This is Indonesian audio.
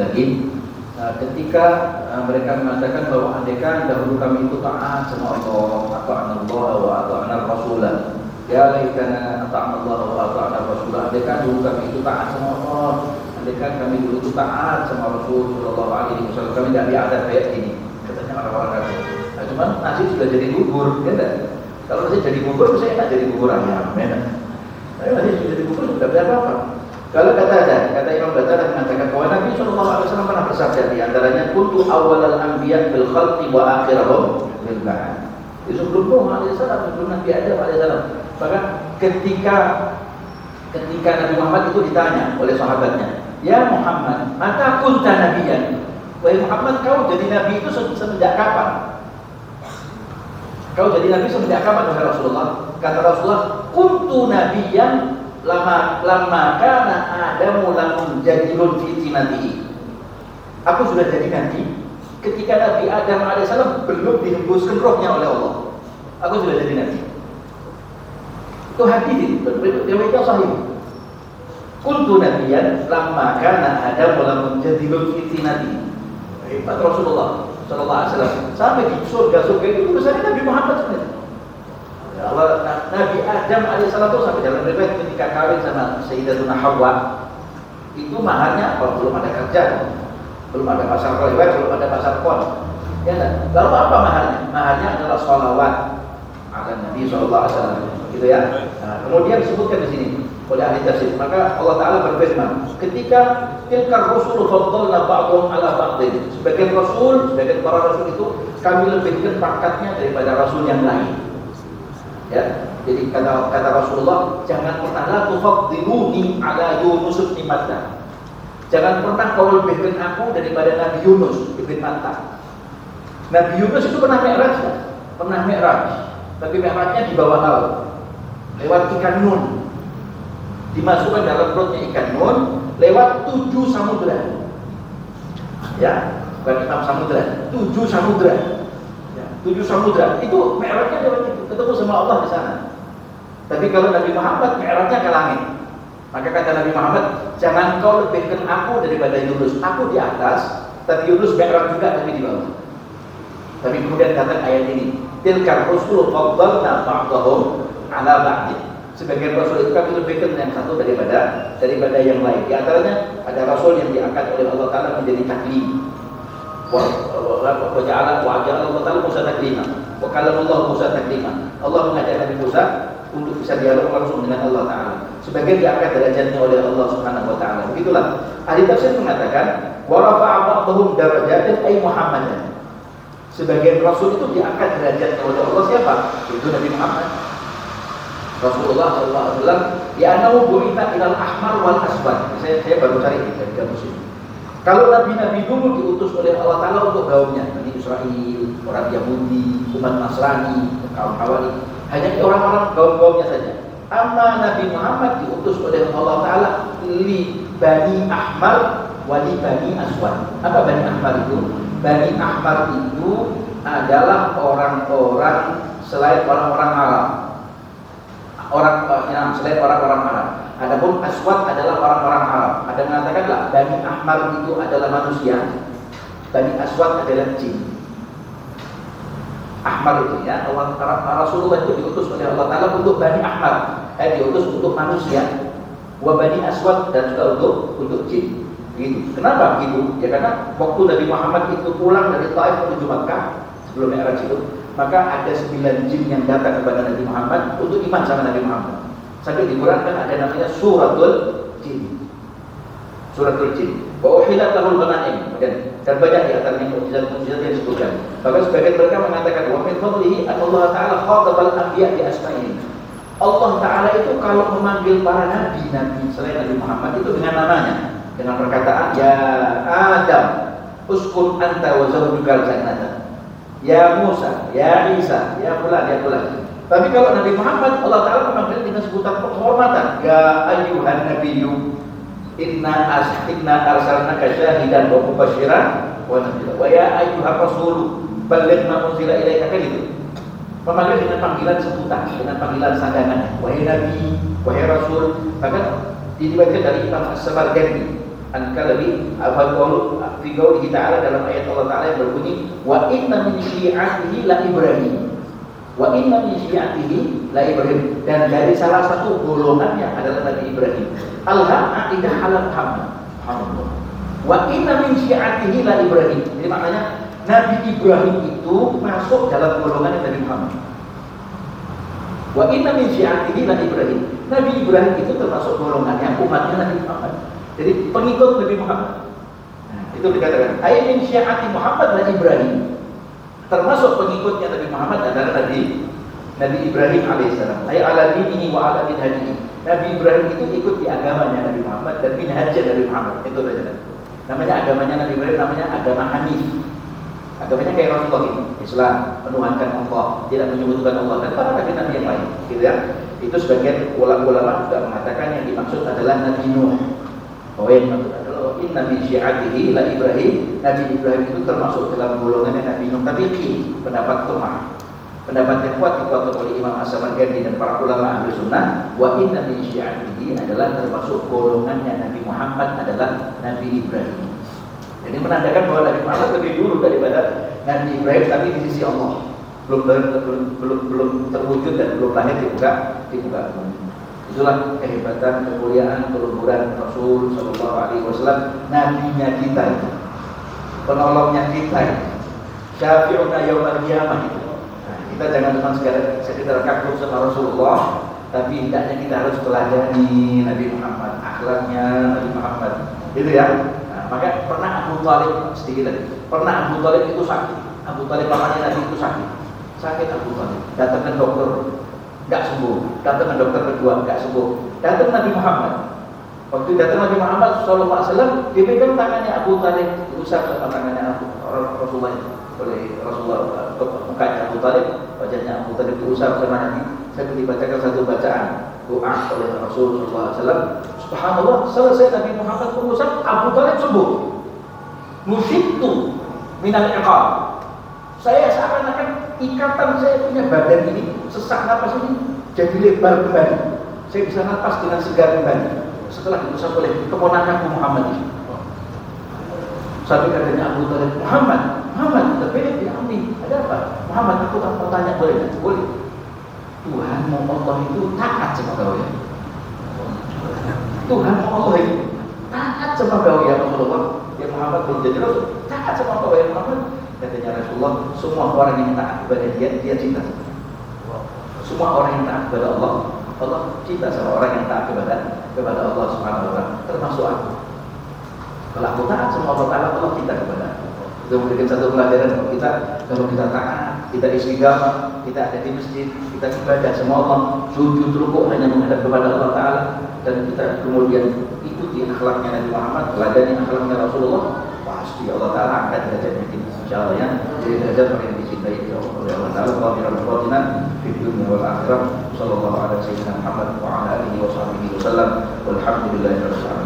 lagi. Ketika mereka mengatakan bahwa andaikan dahulu kami itu taat sama Allah, ata'ana Allah wa ata'ana Rasulah. Ya laitana ata'ana Allah wa ata'ana Rasulah. Andaikan dulu kami itu taat sama Allah, andaikan kami dulu itu taat sama Rasul sallallahu alaihi wasallam, kami tidak diadab kayak gini. Katanya orang-orang kafir. Nah, cuman nasi sudah jadi bubur, ya enggak? Kalau nasi jadi bubur, saya enak jadi bubur ayam, ya enggak? Tapi nasi sudah jadi bubur sudah tidak apa-apa. Kalau kata Imam Battara mengatakan bahwa Nabi SAW pernah bersabda di antaranya kuntu awwalal anbiya bil khalqi wa akhirahum bil ba'th. Itu sebelum Nuh alaihissalam, sebelum Nabi Adam alaihissalam. Maka ketika Nabi Muhammad itu ditanya oleh sahabatnya, "Ya Muhammad, mata kunta nabiyan?" Wahai Muhammad, kau jadi nabi itu semenjak kapan? Kau jadi nabi semenjak kapan wahai Rasulullah? Kata Rasulullah, "Kuntu nabiyan lama kana Adamu lamun jadilun fi tinatihi." Aku sudah jadi nabi ketika Nabi Adam alaihissalam belum dihembuskan rohnya oleh Allah. Aku sudah jadi nabi. Itu hadis itu, riwayatnya sahih. Kuntu nabiyan lama kana Adamu lamun jadilun fi tinatihi. Hebat Rasulullah sallallahu alaihi wasallam. Sampai di surga itu besarnya Nabi Muhammad sebenarnya. Allah, Nabi Adam alaihissalam itu sampai dalam riwayat ketika kawin sama Sayyidatuna Hawa itu maharnya kalau belum ada kerja, belum ada pasar kelewat, belum ada pasar pon, ya kan? Lalu apa maharnya? Maharnya adalah sholawat ala Nabi sallallahu alaihi wasallam, gitu ya. Nah, kemudian disebutkan di sini oleh ahli tafsir. Maka Allah Taala berfirman, ketika tilkar rusul faddalna ba'dhum ala ba'dhin. Sebagian para rasul itu kami lebihkan pangkatnya daripada rasul yang lain. Ya, jadi kata Rasulullah, jangan pernah la tufaddiluni ala Yunus bin Matta. Jangan pernah kau lebihkan aku daripada Nabi Yunus bin Matta. Nabi Yunus itu pernah mi'raj, tapi mi'rajnya di bawah laut, lewat ikan nun, dimasukkan dalam perutnya ikan nun, lewat 7 samudra. Ya, bukan 6 samudra, 7 samudra. 7 samudra itu mi'rajnya lewat itu, ketemu sama Allah di sana. Tapi kalau Nabi Muhammad mi'rajnya ke langit. Maka kata Nabi Muhammad, jangan kau lebihkan aku daripada Yunus. Aku di atas, tapi Yunus mi'raj juga tapi di bawah. Tapi kemudian kata ayat ini, tilkar rusul faddalna ba'dahum ala ba'd. Sebagian rasul itu kami lebihkan yang satu daripada yang lain. Di antaranya ada rasul yang diangkat oleh Allah Taala menjadi taklim. Waja'ala Allah Ta'ala Musa taklima. Wa kallama Allah Musa taklima. Allah mengajak Nabi Musa untuk bisa dialog langsung dengan Allah Ta'ala. Sebagian diangkat derajatnya oleh Allah Subhanahu wa Ta'ala. Begitulah. Ahli tafsir mengatakan wa rafa'a ba'dhum darajatin ay Muhammadan. Sebagian rasul itu diangkat derajatnya oleh Allah siapa? Itu Nabi Muhammad. Rasulullah sallallahu alaihi wasallam ya'nahu bu'itha ilal ahmar wal aswad. Saya baru cari dari kamus ini. Kalau nabi-nabi dulu diutus oleh Allah Ta'ala untuk kaumnya, Bani Israel, orang Yahudi, umat Nasrani, kaum Hawari, hanya orang-orang kaum-kaumnya saja. Amma Nabi Muhammad diutus oleh Allah Ta'ala li Bani Ahmar wali Bani Aswad. Apa Bani Ahmar itu? Bani Ahmar itu adalah orang-orang selain orang-orang Arab. Selain orang-orang Arab. Adapun Aswad adalah orang-orang Arab. Ada mengatakanlah Bani Ahmar itu adalah manusia, Bani Aswad adalah jin. Ahmar itu ya, Rasulullah itu diutus oleh Allah Ta'ala untuk Bani Ahmar, diutus untuk manusia, wa Bani Aswad dan juga untuk jin. Begitu. Kenapa begitu? Ya karena waktu Nabi Muhammad itu pulang dari Taif menuju Makkah sebelum Mi'raj itu, maka ada 9 jin yang datang kepada Nabi Muhammad untuk iman sama Nabi Muhammad. Sampai di Quran kan ada namanya suratul jin. Suratul jin. Wa uhilat lahul ghanaim. Dan banyak di antaranya mukjizat-mukjizat yang disebutkan. Bahkan sebagian mereka mengatakan wa min fadlihi Allah Ta'ala khatabal anbiya bi asma'ihim. Allah Ta'ala itu kalau memanggil para nabi selain Nabi Muhammad itu dengan namanya, dengan perkataan ya Adam uskun anta wa zawjukal jannata. Ya Musa, ya Isa, ya fulan. Tapi kalau Nabi Muhammad, Allah Ta'ala memanggil dengan sebutan penghormatan. Ya ayyuhan nabiyyu inna arsalnaka syahidan wa mubasysyiran wa nadhira. Wa ya ayyuhar rasul balligh ma unzila ilaika, kan itu. Memanggil dengan panggilan sebutan, dengan panggilan sandangan. Wahai nabi, wahai rasul. Bahkan diriwayatkan dari Imam As-Samarqandi Al-Kalabi fi qoulihi ta'ala, dalam ayat Allah Ta'ala yang berbunyi wa inna min syi'atihi la Ibrahim. Wa inna min syi'atihi la Ibrahim, dan dari salah satu golongannya adalah Nabi Ibrahim. Al-Aqidah ala Muhammad. Wa inna min syi'atihi la Ibrahim. Jadi maknanya Nabi Ibrahim itu masuk dalam golongan Nabi Muhammad. Wa inna min syi'atihi la Ibrahim. Nabi Ibrahim itu termasuk golongannya umatnya Nabi Muhammad. Jadi pengikut Nabi Muhammad. Nah, itu dikatakan ayat min syi'ati Muhammad la Ibrahim. Termasuk pengikutnya Nabi Muhammad adalah Nabi Ibrahim alaihissalam. Ayat ala dinihi wa ala minhajihi. Nabi Ibrahim itu ikut di agamanya Nabi Muhammad dan minhajnya Nabi Muhammad. Itu saja. Namanya agamanya Nabi Ibrahim namanya agama Hanif. Agamanya kayak Rasulullah ini, Islam, menuhankan Allah, tidak menyebutkan Allah dan para nabi-nabi yang lain, gitu ya. Itu sebagian ulama juga mengatakan yang dimaksud adalah Nabi Nuh. Oh, yang dimaksud adalah inna min syi'atihi la Ibrahim. Nabi Ibrahim itu termasuk dalam golongannya Nabi Nuh. Tapi pendapat lemah. Pendapat yang kuat dikuatkan oleh Imam As-Samarkandi dan para ulama Ahlus Sunnah, wa inna min syi'atihi adalah termasuk golongannya Nabi Muhammad adalah Nabi Ibrahim. Jadi menandakan bahwa Nabi Muhammad lebih dulu daripada Nabi Ibrahim, tapi di sisi Allah belum terwujud dan belum lahir di muka bumi. Itulah kehebatan, kemuliaan, keluhuran Rasul Shallallahu Alaihi Wasallam, nabinya kita itu, penolongnya kita itu, syafi'una yaumal qiyamah itu. Nah, kita jangan cuma sekedar kagum sama Rasulullah, tapi hendaknya kita harus teladani Nabi Muhammad, akhlaknya Nabi Muhammad, gitu ya. Maka pernah Abu Thalib, sedikit lagi, pernah Abu Thalib itu sakit. Abu Thalib pamannya Nabi itu sakit Abu Thalib. Datang ke dokter, nggak sembuh. Datang ke dokter kedua, nggak sembuh. Datang Nabi Muhammad. Waktu datang Nabi Muhammad SAW, dipegang tangannya Abu Thalib, diusap sama tangannya Rasulullah, oleh Rasulullah, mukanya Abu Thalib, wajahnya Abu Thalib diusap sama Nabi. Saya dibacakan satu bacaan doa oleh Rasulullah SAW. Subhanallah, selesai Nabi Muhammad mengusap, Abu Thalib sembuh. Musibtu minal iqam. Saya seakan-akan ikatan saya punya badan ini, sesak napas ini jadi lebar kembali. Saya bisa napas dengan segar kembali setelah diusap oleh keponakanku Muhammad ini. Sampai katanya Abu Thalib, Muhammad, terpilih ya Ami, ada apa? Muhammad, aku mau tanya, boleh? Boleh. Tuhanmu Allah itu taat sama kau ya. Tuhan Allah itu taat sama kau ya Rasulullah. Ya Muhammad belum jadi Rasul, taat sama kau ya Muhammad. Katanya Rasulullah, semua orang yang taat kepada dia cinta. Semua orang yang taat kepada Allah cinta sama orang yang taat kepada Allah Subhanahu wa taala, termasuk aku. Kalau aku taat sama Allah Taala, Allah cinta kepada aku. Itu memberikan satu pelajaran kalau kita taat, kita istiqamah, kita ada di masjid, kita ibadah sama Allah, sujud rukuk hanya menghadap kepada Allah Taala, dan kita kemudian ikuti akhlaknya Nabi Muhammad, teladani akhlaknya Rasulullah, pasti Allah Taala akan derajatnya kita, insyaallah ya. Jadi derajat yang dicintai oleh Allah Taala. Wa fid dunya wal akhirah. Sallallahu alaihi wasallam Muhammad wa ala alihi wa sahbihi wasallam. Walhamdulillahirabbil alamin.